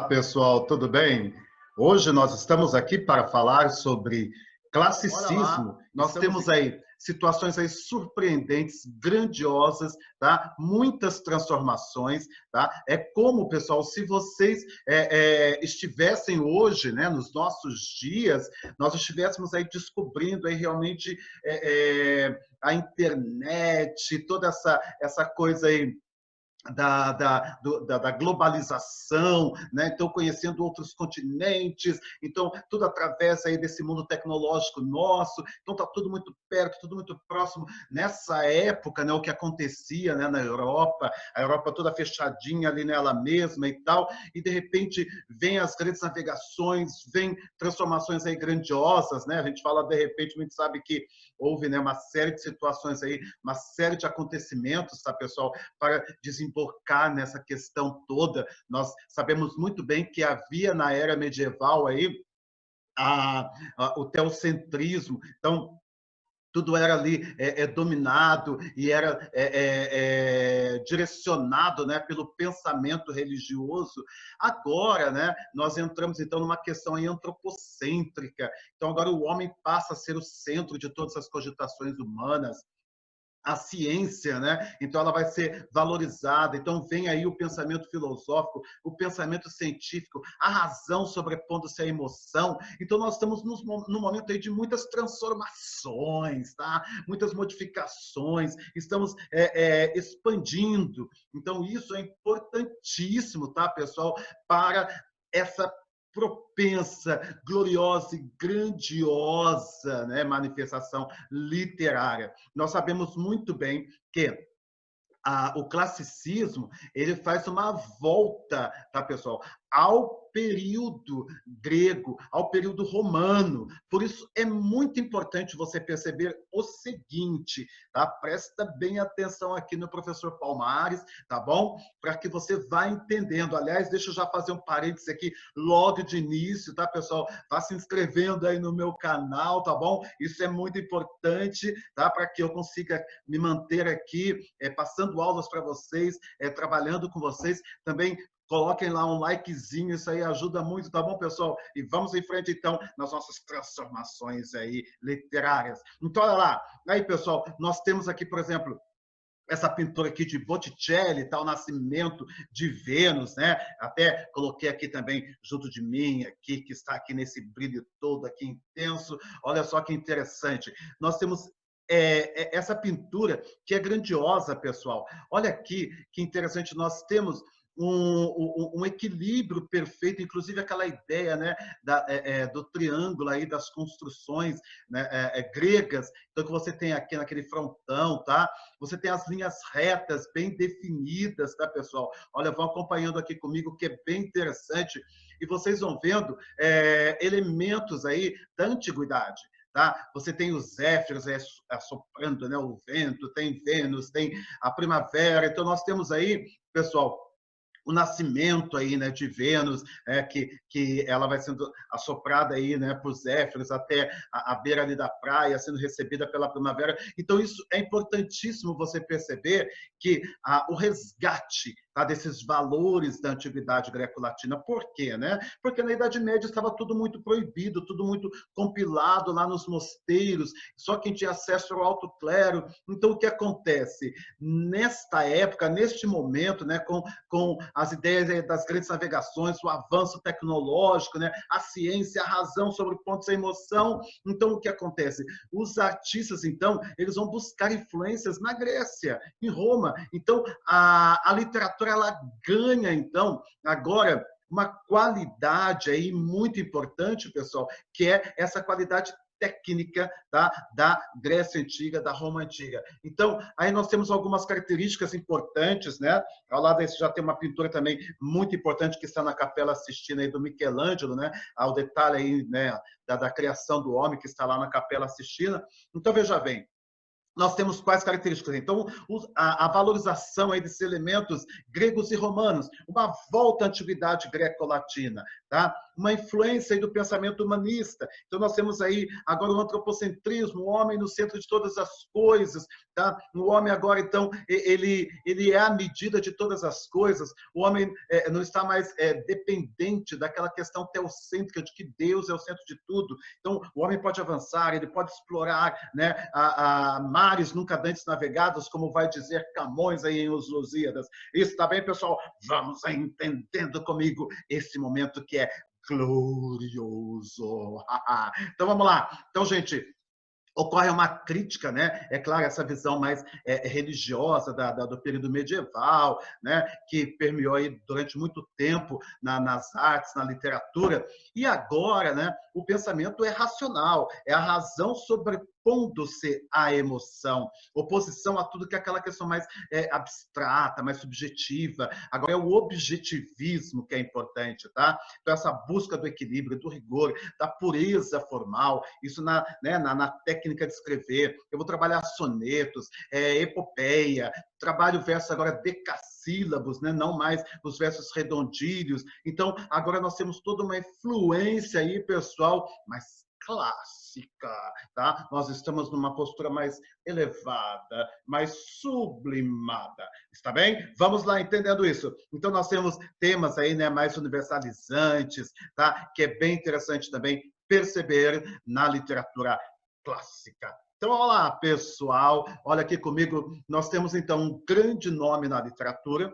pessoal, tudo bem? Hoje nós estamos aqui para falar sobre classicismo. Nós temos aí situações aí surpreendentes, grandiosas, tá? Muitas transformações, tá? É como, pessoal, se vocês estivessem hoje, né, nos nossos dias, nós estivéssemos aí descobrindo aí realmente a internet, toda essa coisa aí da globalização, né? Então conhecendo outros continentes, então tudo através aí desse mundo tecnológico nosso, então está tudo muito perto, tudo muito próximo. Nessa época, né, o que acontecia, né, na Europa, a Europa toda fechadinha ali nela mesma e tal, e de repente vem as grandes navegações, vem transformações aí grandiosas, né? A gente fala de repente, a gente sabe que houve, né, uma série de situações aí, uma série de acontecimentos, tá, pessoal, para desembocar nessa questão toda. Nós sabemos muito bem que havia na era medieval aí o teocentrismo, então tudo era ali dominado e era direcionado, né, pelo pensamento religioso. Agora, né, nós entramos então numa questão aí antropocêntrica. Então agora o homem passa a ser o centro de todas as cogitações humanas. A ciência, né? Então ela vai ser valorizada. Então vem aí o pensamento filosófico, o pensamento científico, a razão sobrepondo-se à emoção. Então nós estamos num momento aí de muitas transformações, tá? Muitas modificações. Estamos expandindo. Então isso é importantíssimo, tá, pessoal, para essa propensa, gloriosa e grandiosa, né, manifestação literária. Nós sabemos muito bem que o classicismo ele faz uma volta, tá, pessoal, ao período grego, ao período romano. Por isso é muito importante você perceber o seguinte, tá? Presta bem atenção aqui no professor Palmares, tá bom? Para que você vá entendendo. Aliás, deixa eu já fazer um parênteses aqui logo de início, tá, pessoal? Vá se inscrevendo aí no meu canal, tá bom? Isso é muito importante, tá? Para que eu consiga me manter aqui passando aulas para vocês, trabalhando com vocês. Também coloquem lá um likezinho, isso aí ajuda muito, tá bom, pessoal? E vamos em frente, então, nas nossas transformações aí literárias. Então, olha lá. Aí, pessoal, nós temos aqui, por exemplo, essa pintura aqui de Botticelli, tá, o nascimento de Vênus, né? Até coloquei aqui também junto de mim, aqui, que está aqui nesse brilho todo aqui intenso. Olha só que interessante. Nós temos essa pintura que é grandiosa, pessoal. Olha aqui que interessante, nós temos um equilíbrio perfeito, inclusive aquela ideia, né, do triângulo aí das construções, né, gregas. Então que você tem aqui naquele frontão, tá? Você tem as linhas retas bem definidas, tá, pessoal? Olha, vão acompanhando aqui comigo que é bem interessante e vocês vão vendo elementos aí da antiguidade. Tá? Você tem os Zéfiros assoprando, né, o vento, tem Vênus, tem a primavera. Então nós temos aí, pessoal, o nascimento aí, né, de Vênus, que ela vai sendo assoprada aí, né, por Zéfiros até a beira ali da praia, sendo recebida pela primavera. Então isso é importantíssimo você perceber que o resgate, tá, desses valores da antiguidade greco-latina. Por quê, né? Porque na Idade Média estava tudo muito proibido, tudo muito compilado lá nos mosteiros, só quem tinha acesso ao alto clero. Então o que acontece? Nesta época, neste momento, né, com as ideias das grandes navegações, o avanço tecnológico, né, a ciência, a razão sobre pontos, a emoção. Então, o que acontece? Os artistas, então, eles vão buscar influências na Grécia, em Roma. Então, a literatura, ela ganha, então, agora, uma qualidade aí muito importante, pessoal, que é essa qualidade técnica, tá, da Grécia Antiga, da Roma Antiga. Então, aí nós temos algumas características importantes, né? Ao lado desse já tem uma pintura também muito importante que está na Capela Sistina aí do Michelangelo, né? Ao detalhe aí, né, da criação do homem que está lá na Capela Sistina. Então, veja bem, nós temos quais características? Então, a valorização aí desses elementos gregos e romanos, uma volta à antiguidade greco-latina, tá? Uma influência aí do pensamento humanista. Então, nós temos aí agora o antropocentrismo, o homem no centro de todas as coisas, tá? O homem agora, então, ele é a medida de todas as coisas. O homem não está mais dependente daquela questão teocêntrica de que Deus é o centro de tudo. Então, o homem pode avançar, ele pode explorar, né, a mares nunca antes navegados, como vai dizer Camões aí em Os Lusíadas. Isso tá bem, pessoal? Vamos entendendo comigo esse momento que é glorioso. Então, vamos lá. Então, gente, ocorre uma crítica, né? É claro, essa visão mais religiosa do período medieval, né? Que permeou aí durante muito tempo nas artes, na literatura. E agora, né? O pensamento é racional, é a razão sobrepondo-se à emoção, oposição a tudo que é aquela questão mais abstrata, mais subjetiva. Agora é o objetivismo que é importante, tá? Então essa busca do equilíbrio, do rigor, da pureza formal, isso né, na técnica de escrever. Eu vou trabalhar sonetos, epopeia, trabalho versos agora decassílabos, né? Não mais os versos redondilhos. Então, agora nós temos toda uma influência aí, pessoal, mais clássica, tá? Nós estamos numa postura mais elevada, mais sublimada, está bem? Vamos lá entendendo isso. Então nós temos temas aí, né, mais universalizantes, tá? Que é bem interessante também perceber na literatura clássica. Então, olha lá, pessoal, olha aqui comigo, nós temos então um grande nome na literatura,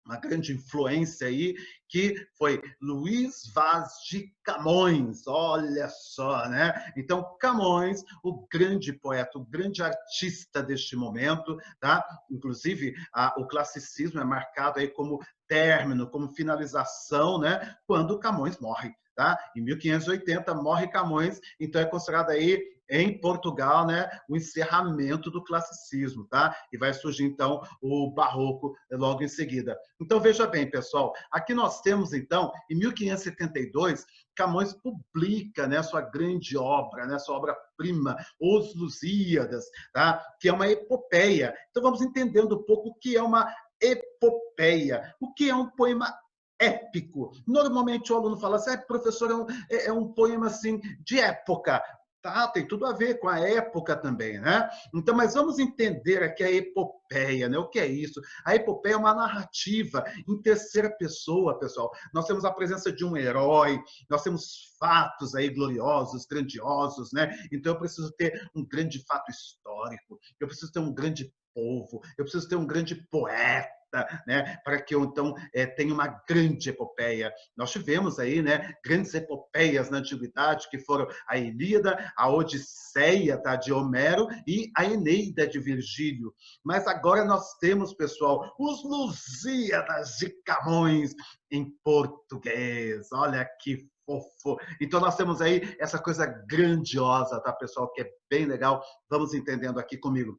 uma grande influência aí, que foi Luís Vaz de Camões, olha só, né? Então, Camões, o grande poeta, o grande artista deste momento, tá? Inclusive, o classicismo é marcado aí como término, como finalização, né? Quando Camões morre, tá? Em 1580 morre Camões, então é considerado aí em Portugal, né, o encerramento do classicismo, tá? E vai surgir então o barroco logo em seguida. Então veja bem, pessoal, aqui nós temos então em 1572 Camões publica, né, sua grande obra, né, sua obra-prima, Os Lusíadas, tá? Que é uma epopeia. Então vamos entendendo um pouco o que é uma epopeia, o que é um poema épico. Normalmente o aluno fala assim, professor, é um poema assim de época. Tá, tem tudo a ver com a época também, né? Então, mas vamos entender aqui a epopeia, né? O que é isso? A epopeia é uma narrativa em terceira pessoa, pessoal. Nós temos a presença de um herói, nós temos fatos aí gloriosos, grandiosos, né? Então eu preciso ter um grande fato histórico, eu preciso ter um grande povo, eu preciso ter um grande poeta, né, para que eu então tenha uma grande epopeia. Nós tivemos aí, né, grandes epopeias na antiguidade que foram a Ilíada, a Odisseia, tá, de Homero e a Eneida de Virgílio. Mas agora nós temos, pessoal, os Lusíadas de Camões em português. Olha que fofo. Então nós temos aí essa coisa grandiosa, tá, pessoal, que é bem legal. Vamos entendendo aqui comigo.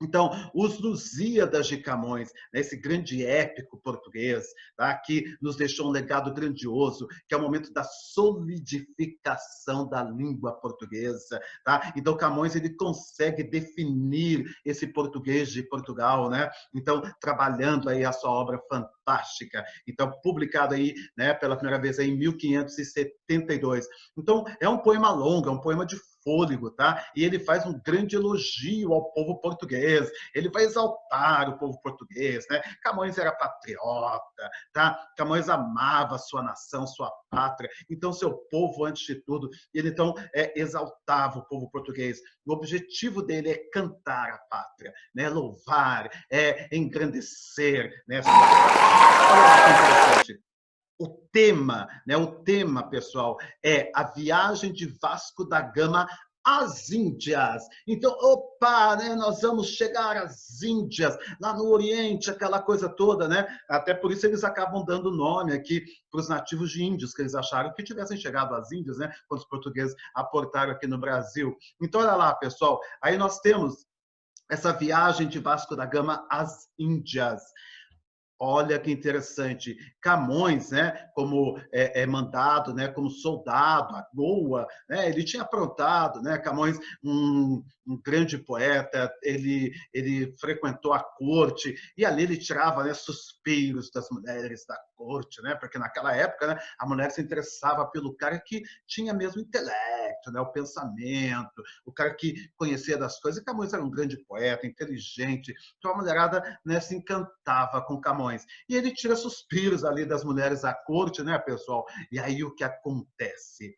Então, os Lusíadas de Camões, né, esse grande épico português, tá, que nos deixou um legado grandioso, que é o momento da solidificação da língua portuguesa. Tá? Então, Camões ele consegue definir esse português de Portugal, né? Então, trabalhando aí a sua obra fantástica. Então, publicado aí, né, pela primeira vez aí em 1572. Então, é um poema longo, é um poema de fôlego, tá? E ele faz um grande elogio ao povo português, ele vai exaltar o povo português, né? Camões era patriota, tá? Camões amava a sua nação, sua pátria, então seu povo antes de tudo, ele então exaltava o povo português. O objetivo dele é cantar a pátria, né? Louvar, engrandecer, né? Olha que interessante. O tema, pessoal, é a viagem de Vasco da Gama às Índias. Então, opa, né, nós vamos chegar às Índias, lá no Oriente, aquela coisa toda, né? Até por isso eles acabam dando nome aqui para os nativos de índios, que eles acharam que tivessem chegado às Índias, né? Quando os portugueses aportaram aqui no Brasil. Então, olha lá, pessoal, aí nós temos essa viagem de Vasco da Gama às Índias. Olha que interessante. Camões, né, como mandado, né, como soldado, a Goa, né, ele tinha aprontado, né, Camões, um grande poeta, ele frequentou a corte e ali ele tirava, né, suspiros das mulheres da corte, né, porque naquela época, né, a mulher se interessava pelo cara que tinha mesmo intelecto, né, o pensamento, o cara que conhecia das coisas. E Camões era um grande poeta, inteligente, então a mulherada, né, se encantava com Camões. E ele tira suspiros ali das mulheres à corte, né, pessoal? E aí o que acontece?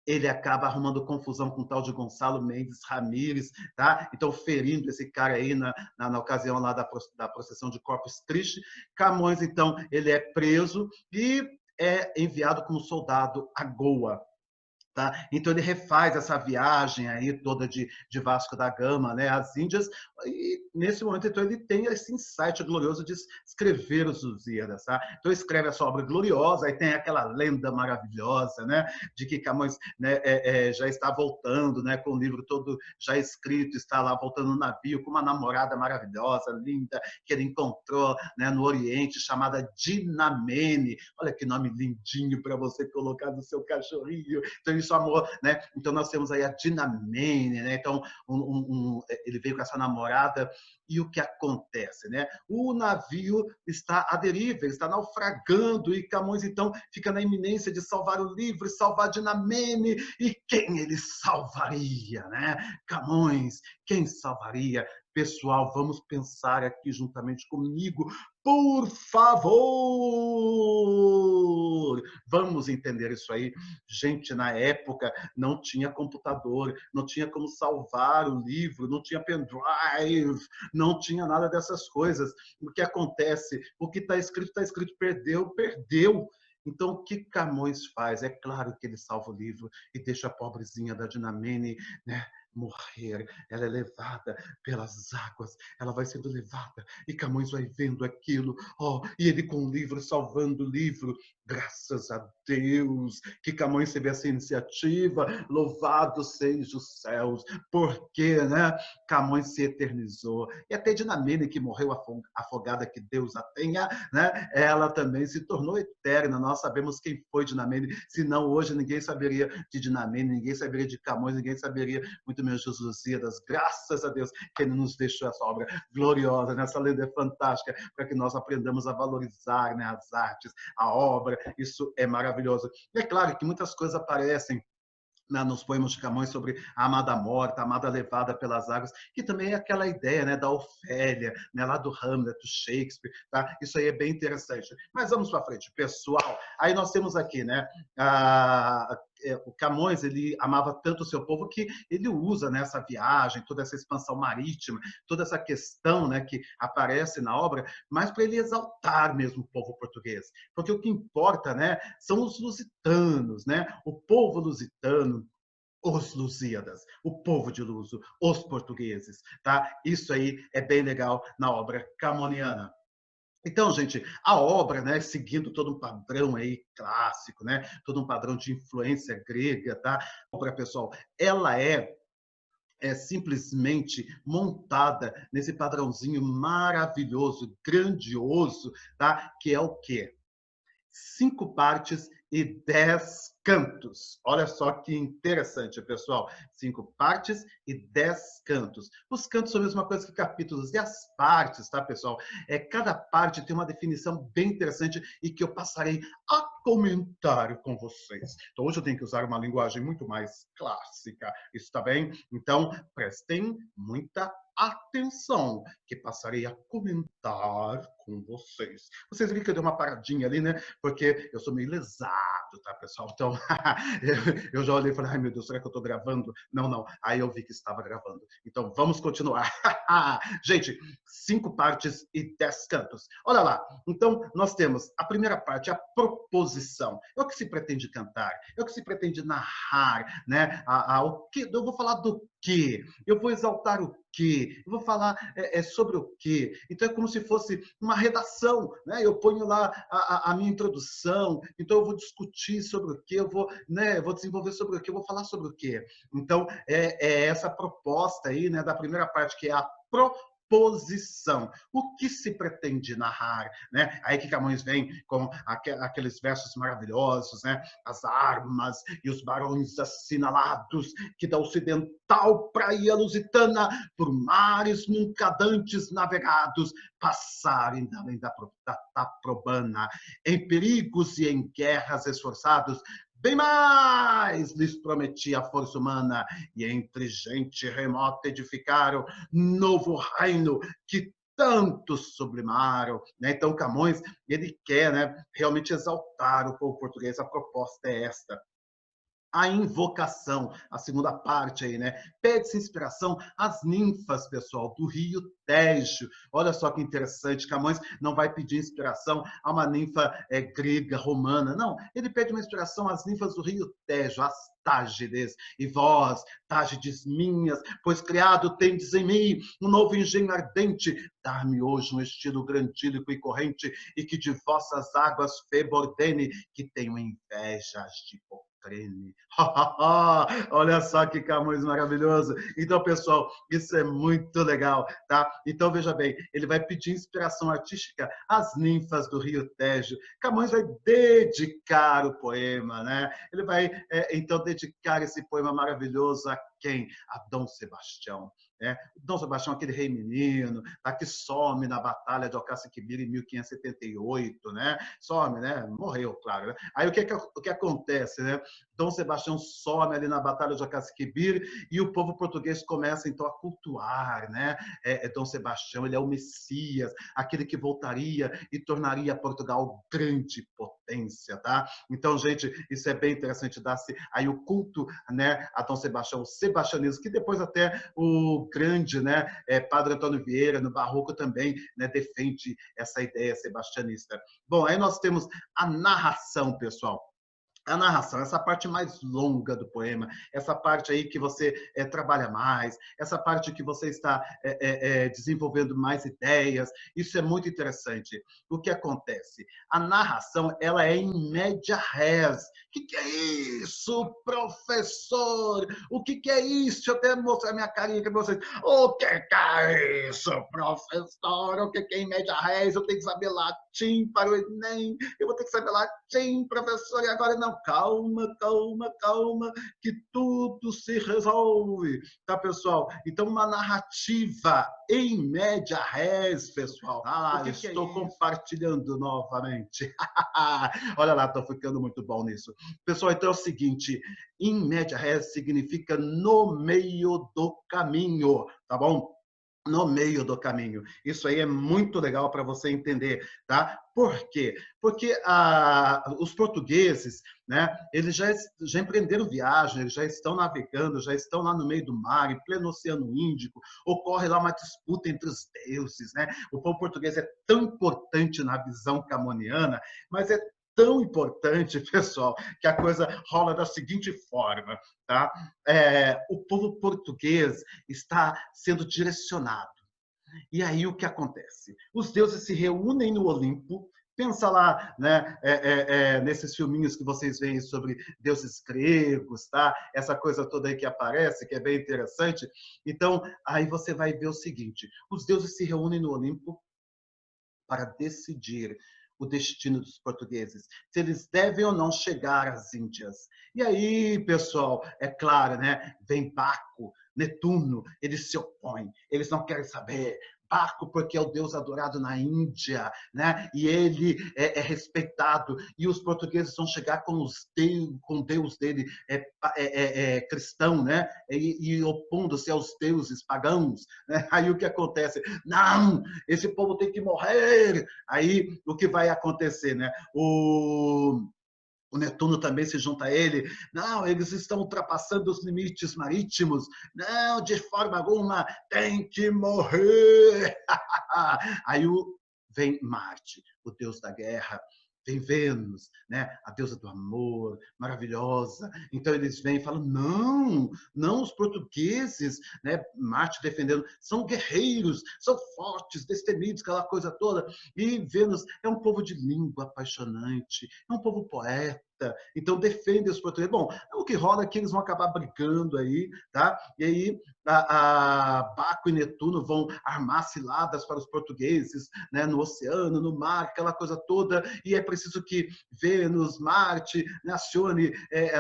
Ele acaba arrumando confusão com o tal de Gonçalo Mendes Ramírez, tá? Então, ferindo esse cara aí na ocasião lá da procissão de Corpus Christi. Camões, então, ele é preso e é enviado como soldado a Goa. Tá? Então ele refaz essa viagem aí toda de Vasco da Gama, né, às Índias, e nesse momento então ele tem esse insight glorioso de escrever os Lusíadas, tá? Então escreve essa obra gloriosa, aí tem aquela lenda maravilhosa, né, de que Camões, né, já está voltando, né, com o livro todo já escrito, está lá voltando no navio com uma namorada maravilhosa, linda, que ele encontrou, né, no Oriente, chamada Dinamene. Olha que nome lindinho para você colocar no seu cachorrinho. Então isso amor, né? Então nós temos aí a Dinamene, né? Então ele veio com essa namorada e o que acontece, né? O navio está à deriva, ele está naufragando e Camões então fica na iminência de salvar o livro, salvar Dinamene. E quem ele salvaria, né? Camões, quem salvaria? Pessoal, vamos pensar aqui juntamente comigo, por favor! Vamos entender isso aí. Gente, na época não tinha computador, não tinha como salvar o livro, não tinha pendrive, não tinha nada dessas coisas. O que acontece? O que está escrito, perdeu, perdeu. Então, o que Camões faz? É claro que ele salva o livro e deixa a pobrezinha da Dinamene, né, morrer. Ela é levada pelas águas, ela vai sendo levada e Camões vai vendo aquilo, e ele com o livro, salvando o livro. Graças a Deus que Camões teve essa iniciativa, louvado seja os céus, porque, né, Camões se eternizou. E até Dinamene, que morreu afogada, que Deus a tenha, né, ela também se tornou eterna. Nós sabemos quem foi Dinamene, senão hoje ninguém saberia de Dinamene, ninguém saberia de Camões, ninguém saberia muito menos de Lusíadas. Graças a Deus que ele nos deixou essa obra gloriosa, né? Essa lenda é fantástica, para que nós aprendamos a valorizar, né, as artes, a obra. Isso é maravilhoso. E é claro que muitas coisas aparecem, né, nos poemas de Camões sobre a amada morta, a amada levada pelas águas, que também é aquela ideia, né, da Ofélia, né, lá do Hamlet, do Shakespeare, tá? Isso aí é bem interessante. Mas vamos para frente, pessoal. Aí nós temos aqui, né, o Camões, ele amava tanto o seu povo que ele usa nessa, né, viagem, toda essa expansão marítima, toda essa questão, né, que aparece na obra, mas para ele exaltar mesmo o povo português. Porque o que importa, né, são os lusitanos, né, o povo lusitano, os Lusíadas, o povo de Luso, os portugueses, tá? Isso aí é bem legal na obra camoniana. Então, gente, a obra, né, seguindo todo um padrão aí clássico, né, todo um padrão de influência grega, tá? A obra, pessoal, ela é simplesmente montada nesse padrãozinho maravilhoso, grandioso, tá? Que é o quê? 5 partes e 10 cantos. Olha só que interessante, pessoal. 5 partes e 10 cantos. Os cantos são a mesma coisa que capítulos. E as partes, tá, pessoal? Cada parte tem uma definição bem interessante e que eu passarei a comentar com vocês. Então, hoje eu tenho que usar uma linguagem muito mais clássica. Isso tá bem? Então, prestem muita atenção, que passarei a comentar com vocês. Vocês viram que eu dei uma paradinha ali, né? Porque eu sou meio lesado, tá, pessoal? Então, eu já olhei e falei, ai meu Deus, será que eu tô gravando? Não, não. Aí eu vi que estava gravando. Então, vamos continuar. Gente, 5 partes e 10 cantos. Olha lá. Então, nós temos a primeira parte, a proposição. É o que se pretende cantar, é o que se pretende narrar, né? O que, eu vou falar do quê? Eu vou exaltar o quê? Eu vou falar sobre o quê? Então, é como se fosse uma redação, né? Eu ponho lá a minha introdução, então eu vou discutir sobre o quê, eu vou, né, vou desenvolver sobre o quê, eu vou falar sobre o quê. Então, é essa proposta aí, né, da primeira parte, que é a proposição. posição. O que se pretende narrar, né? Aí que Camões vem com aqueles versos maravilhosos, né? As armas e os barões assinalados que da ocidental praia lusitana por mares nunca dantes navegados passarem além da Taprobana em perigos e em guerras esforçados. Bem mais lhes prometia a força humana, e entre gente remota edificaram novo reino que tanto sublimaram, né? Então Camões, ele quer, né, realmente exaltar o povo português. A proposta é esta. A invocação, a segunda parte aí, né? Pede-se inspiração às ninfas, pessoal, do rio Tejo. Olha só que interessante, Camões não vai pedir inspiração a uma ninfa grega, romana, não. Ele pede uma inspiração às ninfas do rio Tejo, às Tágides. E vós, Tágides minhas, pois criado tendes em mim um novo engenho ardente, dar-me hoje um estilo grandílico e corrente, e que de vossas águas Febo ordene, que tenho invejas de Treme. Olha só que Camões maravilhoso. Então, pessoal, isso é muito legal, tá? Então, veja bem, ele vai pedir inspiração artística às ninfas do rio Tejo. Camões vai dedicar o poema, né? Ele vai, então, dedicar esse poema maravilhoso a quem? A Dom Sebastião. Né? Dom Sebastião, aquele rei menino, tá, que some na Batalha de Alcaçequibir em 1578, né? Some, né? Morreu, claro. Né? Aí o que acontece, né? Dom Sebastião some ali na Batalha de Alcaçequibir e o povo português começa então a cultuar, né? Dom Sebastião, ele é o Messias, aquele que voltaria e tornaria Portugal grande potência, tá? Então, gente, isso é bem interessante, dar-se aí o culto, né, a Dom Sebastião, o sebastianismo, que depois até o grande, né, Padre Antônio Vieira, no Barroco também, né, defende essa ideia sebastianista. Bom, aí nós temos a narração, pessoal. A narração, essa parte mais longa do poema, essa parte aí que você trabalha mais, essa parte que você está desenvolvendo mais ideias, isso é muito interessante. O que acontece? A narração, ela é em média res. O que é isso, professor? O que é isso? Deixa eu até mostrar minha carinha para vocês. O que é isso, professor? O que é em média res? Eu tenho que saber latim para o Enem, eu vou ter que saber latim, professor, e agora não. Calma, calma, calma, que tudo se resolve, tá, pessoal? Então, uma narrativa em média res, pessoal. Estou compartilhando novamente. Olha lá, estou ficando muito bom nisso. Pessoal, então é o seguinte, em média res significa no meio do caminho, tá bom? No meio do caminho. Isso aí é muito legal para você entender, tá? Por quê? Porque os portugueses, né, eles já empreenderam viagem, eles já estão navegando, já estão lá no meio do mar, em pleno Oceano Índico, ocorre lá uma disputa entre os deuses, né? O povo português é tão importante na visão camoniana, mas é tão importante, pessoal, que a coisa rola da seguinte forma, tá? O povo português está sendo direcionado. E aí o que acontece? Os deuses se reúnem no Olimpo. Pensa lá, né, nesses filminhos que vocês veem sobre deuses gregos, tá? Essa coisa toda aí que aparece, que é bem interessante. Então, aí você vai ver o seguinte: os deuses se reúnem no Olimpo para decidir o destino dos portugueses, se eles devem ou não chegar às Índias. E aí, pessoal, é claro, né? Vem Baco, Netuno, eles se opõem, eles não querem saber. Baco, porque é o deus adorado na Índia, né? E ele é respeitado. E os portugueses vão chegar com o deus dele cristão, né? E opondo-se aos deuses pagãos. Né? Aí o que acontece? Não, esse povo tem que morrer. Aí o que vai acontecer, né? O Netuno também se junta a ele. Não, eles estão ultrapassando os limites marítimos. Não, de forma alguma, tem que morrer. Aí vem Marte, o deus da guerra. Vem Vênus, né? A deusa do amor, maravilhosa. Então eles vêm e falam: não, não, os portugueses, né? Marte defendendo, são guerreiros, são fortes, destemidos, aquela coisa toda. E Vênus é um povo de língua apaixonante, é um povo poeta, Então defende os portugueses. Bom, o que rola é que eles vão acabar brigando aí, tá? E aí a Baco e Netuno vão armar ciladas para os portugueses, né, no oceano, no mar, aquela coisa toda, e é preciso que Vênus, Marte, né, acione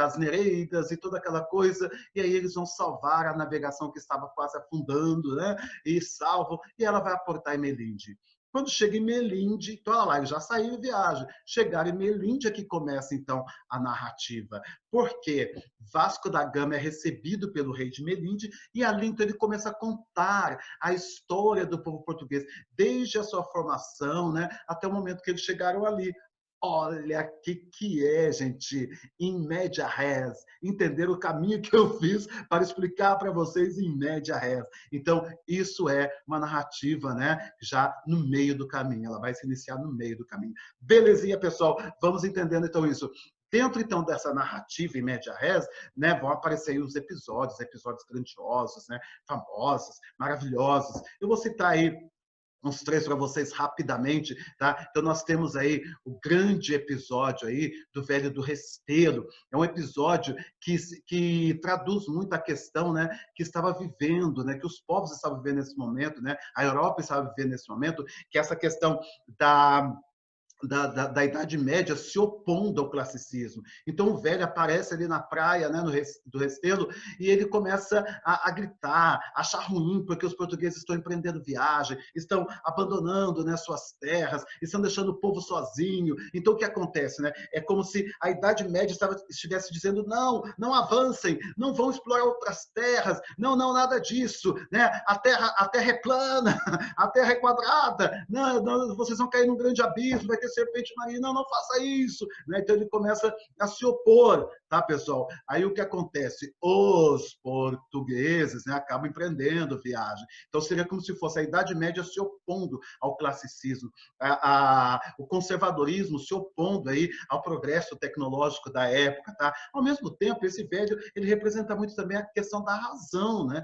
as Nereidas e toda aquela coisa, e aí eles vão salvar a navegação que estava quase afundando, né, e salvam, e ela vai aportar em Melinde. Quando chega em Melinde, então olha lá, ele já saiu em viagem. Chegaram em Melinde é que começa então a narrativa. Porque Vasco da Gama é recebido pelo rei de Melinde e ali então ele começa a contar a história do povo português, desde a sua formação, né, até o momento que eles chegaram ali. Olha o que é, gente, em média res. Entender o caminho que eu fiz para explicar para vocês em média res. Então, isso é uma narrativa, né, já no meio do caminho. Ela vai se iniciar no meio do caminho. Belezinha, pessoal? Vamos entendendo então isso. Dentro, então, dessa narrativa em média res, né, vão aparecer aí os episódios grandiosos, né, famosos, maravilhosos. Eu vou citar aí uns três para vocês rapidamente, tá? Então nós temos aí o grande episódio aí do Velho do Restelo. É um episódio que traduz muito a questão, né, que estava vivendo, né, que os povos estavam vivendo nesse momento, né? A Europa estava vivendo nesse momento, que é essa questão da Idade Média se opondo ao classicismo. Então o velho aparece ali na praia, né, do Restelo, e ele começa a gritar, a achar ruim, porque os portugueses estão empreendendo viagem, estão abandonando, né, suas terras, estão deixando o povo sozinho. Então o que acontece? Né? É como se a Idade Média estivesse dizendo não, não avancem, não vão explorar outras terras, não, não, nada disso. Né? A terra é plana, a terra é quadrada, não, não, vocês vão cair num grande abismo, vai ter serpente marinha, não, não faça isso. Né? Então ele começa a se opor, tá, pessoal? Aí o que acontece? Os portugueses, né, acabam empreendendo viagem. Então seria como se fosse a Idade Média se opondo ao classicismo, o conservadorismo se opondo aí ao progresso tecnológico da época, tá? Ao mesmo tempo, esse velho, ele representa muito também a questão da razão, né?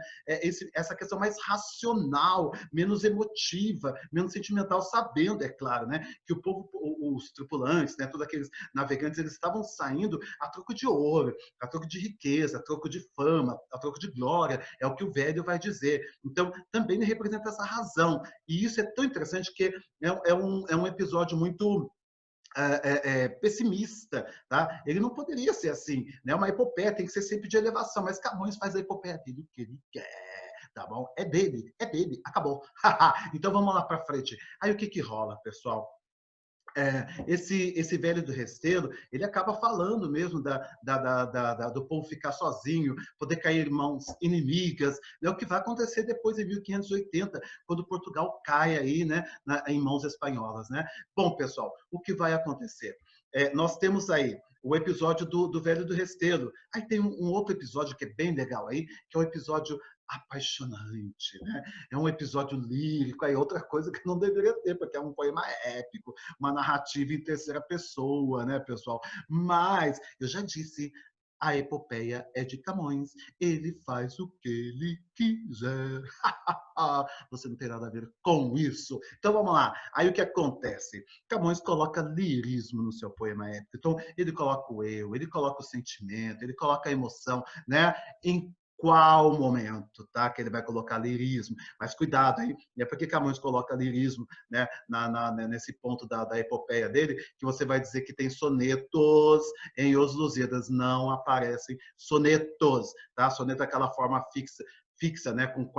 Essa questão mais racional, menos emotiva, menos sentimental, sabendo, é claro, né, que o povo, os tripulantes, né, todos aqueles navegantes, eles estavam saindo a troco de ouro, a troco de riqueza, a troco de fama, a troco de glória, é o que o velho vai dizer. Então, também ele representa essa razão. E isso é tão interessante que é um episódio muito pessimista, tá? Ele não poderia ser assim, né? Uma epopeia tem que ser sempre de elevação, mas Camões faz a epopeia dele que ele quer, tá bom? É dele, acabou. Então vamos lá para frente. Aí o que rola, pessoal? Esse velho do Restelo, ele acaba falando mesmo do povo ficar sozinho, poder cair em mãos inimigas, né? O que vai acontecer depois em 1580, quando Portugal cai aí, né, em mãos espanholas, né? Bom, pessoal, o que vai acontecer? Nós temos aí o episódio do Velho do Restelo. Aí tem um outro episódio que é bem legal aí, que é o episódio apaixonante, né? É um episódio lírico, aí outra coisa que não deveria ter, porque é um poema épico, uma narrativa em terceira pessoa, né, pessoal? Mas, eu já disse, a epopeia é de Camões, ele faz o que ele quiser. Você não tem nada a ver com isso. Então vamos lá. Aí o que acontece? Camões coloca lirismo no seu poema épico. Então ele coloca o eu, ele coloca o sentimento, ele coloca a emoção, né? Em qual momento, tá? Que ele vai colocar lirismo. Mas cuidado aí, é porque Camões coloca lirismo, né, nesse ponto da epopeia dele, que você vai dizer que tem sonetos em Os Lusíadas. Não aparecem sonetos, tá? Soneto é aquela forma fixa, né, com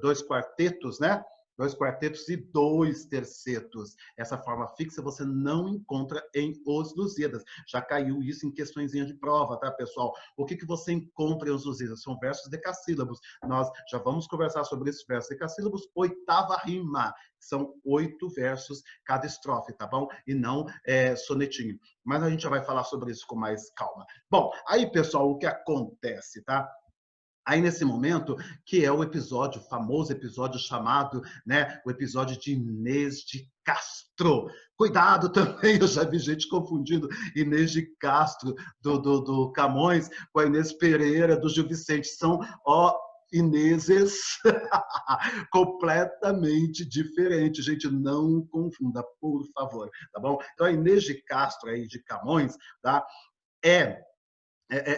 dois quartetos, né? Dois quartetos e dois tercetos. Essa forma fixa você não encontra em Os Lusíadas. Já caiu isso em questõezinha de prova, tá, pessoal? O que você encontra em Os Lusíadas? São versos decassílabos. Nós já vamos conversar sobre esses versos decassílabos. Oitava rima. São 8 versos cada estrofe, tá bom? E não sonetinho. Mas a gente já vai falar sobre isso com mais calma. Bom, aí, pessoal, o que acontece, tá? Aí, nesse momento, que é o episódio, o famoso episódio chamado, né, o episódio de Inês de Castro. Cuidado também, eu já vi gente confundindo Inês de Castro, do Camões, com a Inês Pereira, do Gil Vicente. São, Ineses completamente diferente. Gente, não confunda, por favor, tá bom? Então, a Inês de Castro, aí, de Camões, tá? É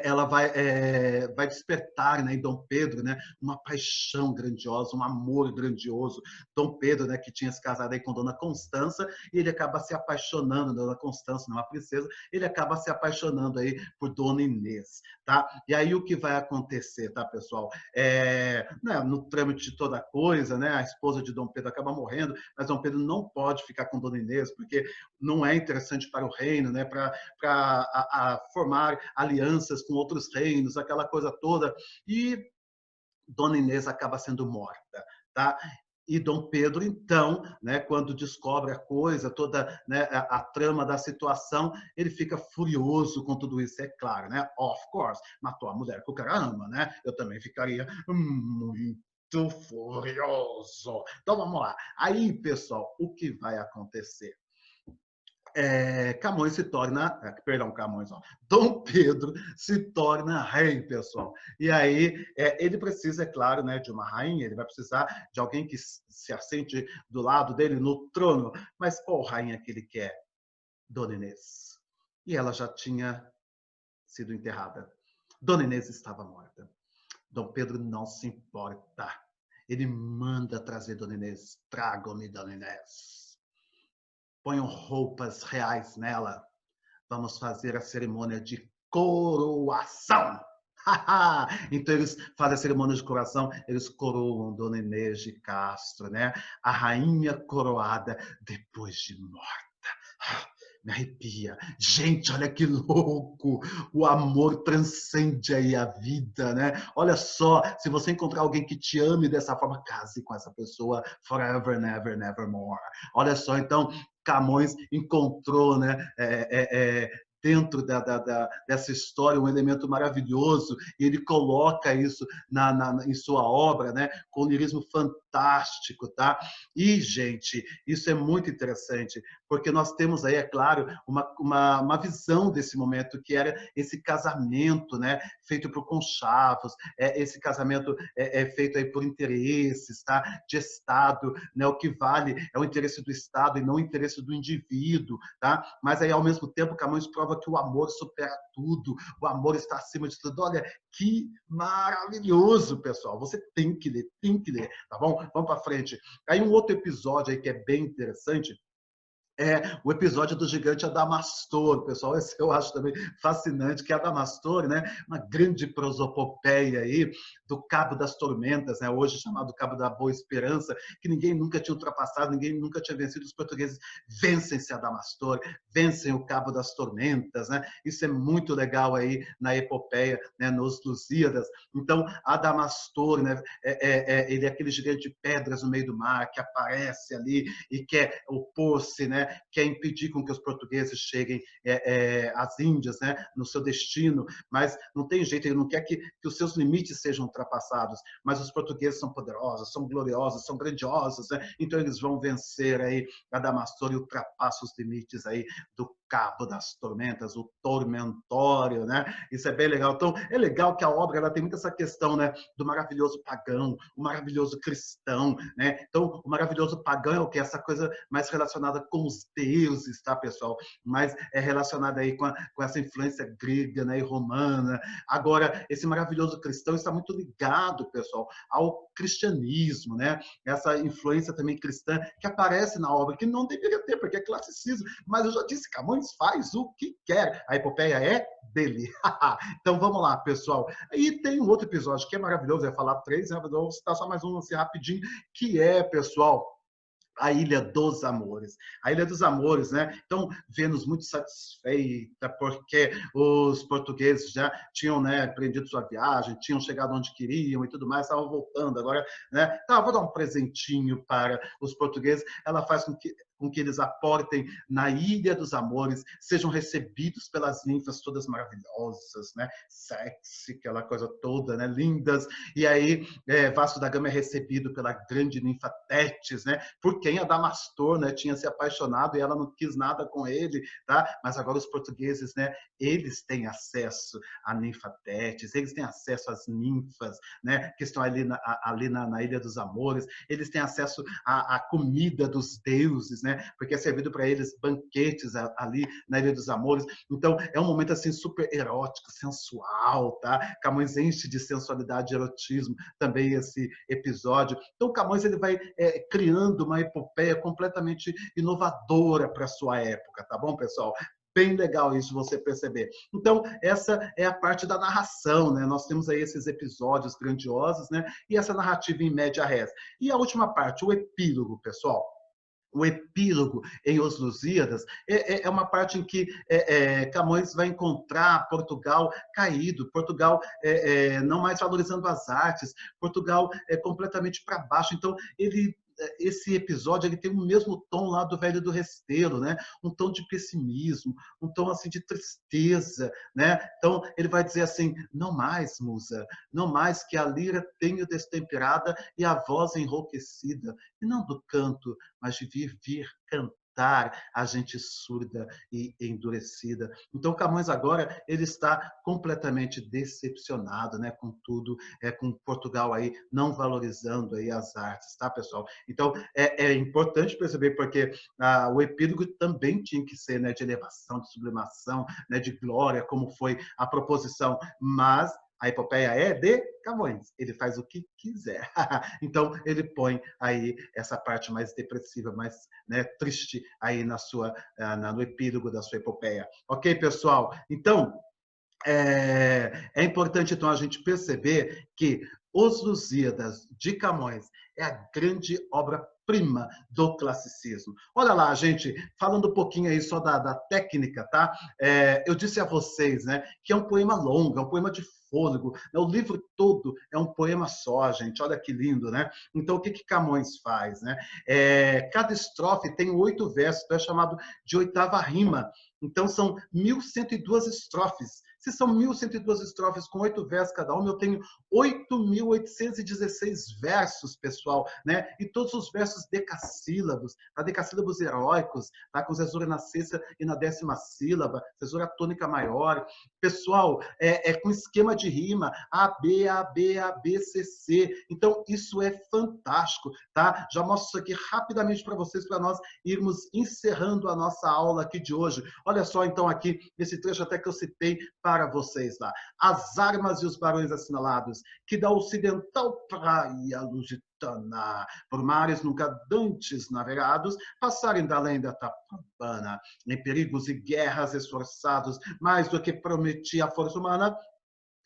ela vai despertar, né, em Dom Pedro, né, uma paixão grandiosa, um amor grandioso. Dom Pedro, né, que tinha se casado aí com Dona Constança, e ele acaba se apaixonando, Dona Constança, não é uma princesa, ele acaba se apaixonando aí por Dona Inês, tá? E aí o que vai acontecer, tá, pessoal? Né, no trâmite de toda coisa, né, a esposa de Dom Pedro acaba morrendo, mas Dom Pedro não pode ficar com Dona Inês, porque não é interessante para o reino, né, para formar alianças com outros reinos, aquela coisa toda. E Dona Inês acaba sendo morta, tá? E Dom Pedro, então, né, quando descobre a coisa, toda, né, a trama da situação, ele fica furioso com tudo isso, é claro, né? Of course, matou a mulher que o cara ama, né? Eu também ficaria muito furioso. Então vamos lá. Aí, pessoal, o que vai acontecer? Camões se torna, perdão, Camões, ó, Dom Pedro se torna rei, pessoal. E aí ele precisa, é claro, né, de uma rainha, ele vai precisar de alguém que se assente do lado dele no trono. Mas qual rainha que ele quer? Dona Inês. E ela já tinha sido enterrada. Dona Inês estava morta. Dom Pedro não se importa. Ele manda trazer Dona Inês. Tragam-me Dona Inês. Ponham roupas reais nela. Vamos fazer a cerimônia de coroação. Então eles fazem a cerimônia de coroação, eles coroam Dona Inês de Castro, né? A rainha coroada depois de morta. Me arrepia. Gente, olha que louco! O amor transcende aí a vida, né? Olha só, se você encontrar alguém que te ame dessa forma, case com essa pessoa forever, never, nevermore. Olha só, então, Camões encontrou, né, dentro dessa história um elemento maravilhoso, e ele coloca isso em sua obra, né, com um lirismo fantástico, tá? E, gente, isso é muito interessante, porque nós temos aí, é claro, uma visão desse momento, que era esse casamento, né, feito por conchavos, esse casamento feito aí por interesses, tá? De Estado, né? O que vale é o interesse do Estado e não o interesse do indivíduo, tá? Mas aí, ao mesmo tempo, Camões prova que o amor supera tudo, o amor está acima de tudo. Olha, que maravilhoso, pessoal. Você tem que ler, tá bom? Vamos para frente. Aí um outro episódio aí que é bem interessante, o episódio do gigante Adamastor, pessoal, esse eu acho também fascinante, que é Adamastor, né, uma grande prosopopeia aí do Cabo das Tormentas, né, hoje chamado Cabo da Boa Esperança, que ninguém nunca tinha ultrapassado, ninguém nunca tinha vencido. Os portugueses vencem-se Adamastor, vencem o Cabo das Tormentas, né, isso é muito legal aí na epopeia, né, nos Lusíadas. Então, Adamastor, né, ele é aquele gigante de pedras no meio do mar, que aparece ali e quer opor-se, né, quer impedir com que os portugueses cheguem às Índias, né, no seu destino, mas não tem jeito, ele não quer que os seus limites sejam ultrapassados, mas os portugueses são poderosos, são gloriosos, são grandiosos, né? Então eles vão vencer aí Adamastor e ultrapassam os limites aí do Cabo das Tormentas, o Tormentório, né? Isso é bem legal. Então, é legal que a obra ela tem muito essa questão, né, do maravilhoso pagão, o maravilhoso cristão, né? Então, o maravilhoso pagão é o que? Essa coisa mais relacionada com os deuses, tá, pessoal? Mas é relacionada aí com essa influência grega, né, e romana. Agora, esse maravilhoso cristão está muito ligado, pessoal, ao cristianismo, né? Essa influência também cristã que aparece na obra, que não deveria ter, porque é classicismo. Mas eu já disse, Camões faz o que quer. A epopeia é dele. Então vamos lá, pessoal. E tem um outro episódio que é maravilhoso, eu ia falar três, né? Vou citar só mais um assim rapidinho, que é, pessoal, a Ilha dos Amores. A Ilha dos Amores, né? Então, Vênus muito satisfeita, porque os portugueses já tinham, né, aprendido sua viagem, tinham chegado onde queriam e tudo mais, estavam voltando agora, né? Então, vou dar um presentinho para os portugueses. Ela faz com que com que eles aportem na Ilha dos Amores, sejam recebidos pelas ninfas todas maravilhosas, né? Sexy, aquela coisa toda, né? Lindas. E aí, Vasco da Gama é recebido pela grande ninfa Tétis, né? Por quem Adamastor, né? Tinha se apaixonado e ela não quis nada com ele, tá? Mas agora os portugueses, né? Eles têm acesso à ninfa Tétis, eles têm acesso às ninfas, né? Que estão ali na Ilha dos Amores, eles têm acesso à comida dos deuses, né? Porque é servido para eles banquetes ali na Ilha dos Amores. Então, é um momento assim super erótico, sensual, tá? Camões enche de sensualidade e erotismo também esse episódio. Então, Camões ele vai criando uma epopeia completamente inovadora para sua época, tá bom, pessoal? Bem legal isso você perceber. Então, essa é a parte da narração, né? Nós temos aí esses episódios grandiosos, né? E essa narrativa em média res. E a última parte, o epílogo, pessoal. O epílogo em Os Lusíadas é uma parte em que Camões vai encontrar Portugal caído, Portugal não mais valorizando as artes, Portugal completamente para baixo. Então, esse episódio ele tem o mesmo tom lá do Velho do Restelo, né? Um tom de pessimismo, um tom assim de tristeza, né? Então ele vai dizer assim: não mais, musa, não mais que a lira tenho destemperada e a voz enrouquecida, e não do canto, mas de vir cantar a gente surda e endurecida. Então Camões agora ele está completamente decepcionado, né, com tudo, com Portugal aí não valorizando aí as artes, tá, pessoal? Então é importante perceber porque o epílogo também tinha que ser, né, de elevação, de sublimação, né, de glória, como foi a proposição, mas a epopeia é de Camões, ele faz o que quiser. Então ele põe aí essa parte mais depressiva, mais, né, triste aí no epílogo da sua epopeia. Ok, pessoal? Então é importante então a gente perceber que Os Lusíadas de Camões é a grande obra-prima do classicismo. Olha lá, gente, falando um pouquinho aí só da técnica, tá? Eu disse a vocês, né, que é um poema longo, é um poema de fôlego, né? O livro todo é um poema só, gente. Olha que lindo, né? Então, o que Camões faz, né? Cada estrofe tem 8 versos, então é chamado de oitava rima. Então, são 1.102 estrofes. Se são 1.102 estrofes com 8 versos cada uma, eu tenho 8.816 versos, pessoal, né? E todos os versos decassílabos, tá? Decassílabos heróicos, tá? Com cesura na sexta e na 10ª sílaba, cesura tônica maior. Pessoal, com esquema de rima, A, B, A, B, A, B, C, C. Então, isso é fantástico, tá? Já mostro isso aqui rapidamente para vocês, para nós irmos encerrando a nossa aula aqui de hoje. Olha só, então, aqui, esse trecho até que eu citei para vocês lá. As armas e os barões assinalados, que da ocidental praia lusitana, por mares nunca dantes navegados, passarem da além da Tapana, em perigos e guerras esforçados, mais do que prometia a força humana,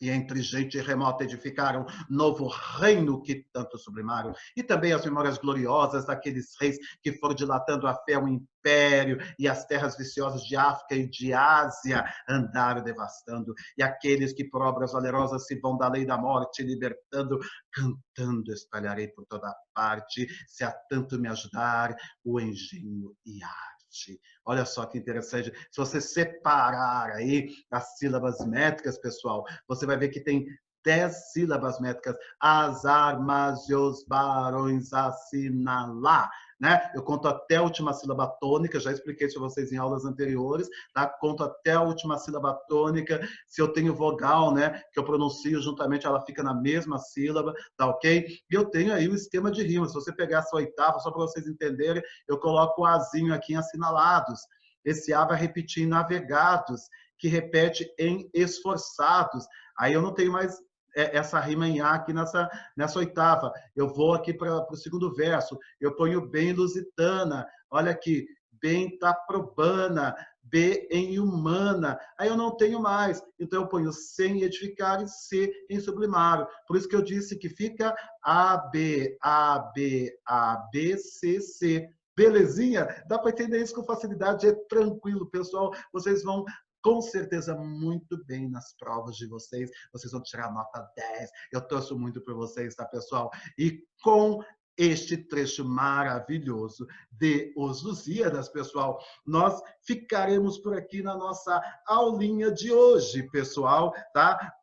e entre gente remota edificaram novo reino que tanto sublimaram. E também as memórias gloriosas daqueles reis que foram dilatando a fé ao império e as terras viciosas de África e de Ásia andaram devastando. E aqueles que por obras valerosas se vão da lei da morte libertando, cantando espalharei por toda parte, se a tanto me ajudar o engenho e a arte. Olha só que interessante. Se você separar aí as sílabas métricas, pessoal, você vai ver que tem 10 sílabas métricas. As armas e os barões assinalar. Né? Eu conto até a última sílaba tônica, já expliquei isso para vocês em aulas anteriores, tá? Conto até a última sílaba tônica, se eu tenho vogal, né, que eu pronuncio juntamente, ela fica na mesma sílaba, tá ok? E eu tenho aí o esquema de rima, se você pegar essa oitava, só para vocês entenderem, eu coloco o azinho aqui em assinalados, esse A vai repetir em navegados, que repete em esforçados, aí eu não tenho mais essa rima em A aqui nessa oitava. Eu vou aqui para o segundo verso. Eu ponho bem lusitana. Olha aqui. Bem taprobana. B em humana. Aí eu não tenho mais. Então eu ponho C em edificar e C em sublimar. Por isso que eu disse que fica A, B, A, B, A, B, C, C. Belezinha? Dá para entender isso com facilidade, é tranquilo, pessoal. Vocês vão com certeza muito bem nas provas de vocês. Vocês vão tirar nota 10. Eu torço muito por vocês, tá, pessoal? E com este trecho maravilhoso de Os Lusíadas, pessoal. Nós ficaremos por aqui na nossa aulinha de hoje, pessoal, tá?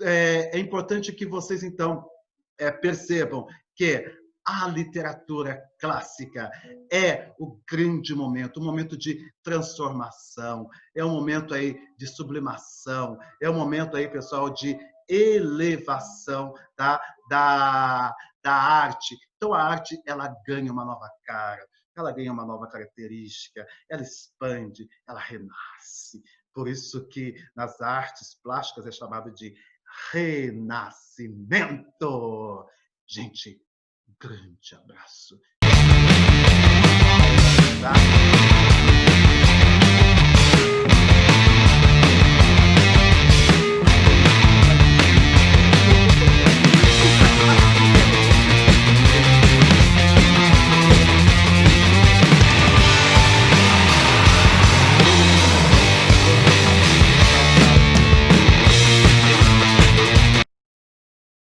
É importante que vocês, então, percebam que a literatura clássica é o grande momento, um momento de transformação, é um momento aí de sublimação, é um momento aí, pessoal, de elevação, tá? da arte. Então, a arte, ela ganha uma nova cara, ela ganha uma nova característica, ela expande, ela renasce. Por isso que nas artes plásticas é chamado de renascimento. Gente, um grande abraço. Tá?